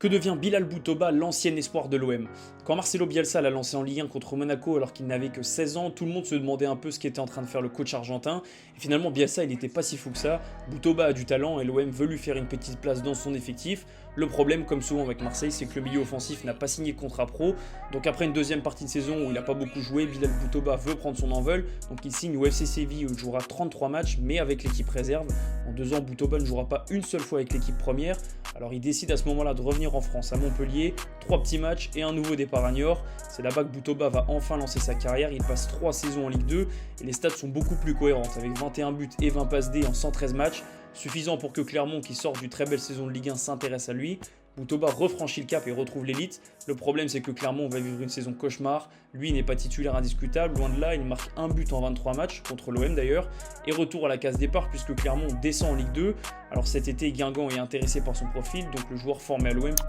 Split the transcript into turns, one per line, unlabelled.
Que devient Bilal Boutoba, l'ancien espoir de l'OM? Quand Marcelo Bielsa l'a lancé en Ligue 1 contre Monaco alors qu'il n'avait que 16 ans, tout le monde se demandait un peu ce qu'était en train de faire le coach argentin. Et finalement, Bielsa, il n'était pas si fou que ça. Boutoba a du talent et l'OM veut lui faire une petite place dans son effectif. Le problème, comme souvent avec Marseille, c'est que le milieu offensif n'a pas signé de contrat pro. Donc après une deuxième partie de saison où il n'a pas beaucoup joué, Bilal Boutoba veut prendre son envol. Donc il signe au FC Séville où il jouera 33 matchs, mais avec l'équipe réserve. En 2 ans, Boutoba ne jouera pas une seule fois avec l'équipe première. Alors il décide à ce moment-là de revenir en France, à Montpellier, 3 petits matchs et un nouveau départ à Niort. C'est là-bas que Boutoba va enfin lancer sa carrière, il passe 3 saisons en Ligue 2 et les stats sont beaucoup plus cohérentes avec 21 buts et 20 passes D en 113 matchs, suffisant pour que Clermont, qui sort d'une très belle saison de Ligue 1, s'intéresse à lui. Boutoba refranchit le cap et retrouve l'élite. Le problème, c'est que Clermont va vivre une saison cauchemar. Lui n'est pas titulaire indiscutable, loin de là, il marque un but en 23 matchs, contre l'OM d'ailleurs, et retour à la case départ puisque Clermont descend en Ligue 2. Alors cet été, Guingamp est intéressé par son profil, donc le joueur formé à l'OM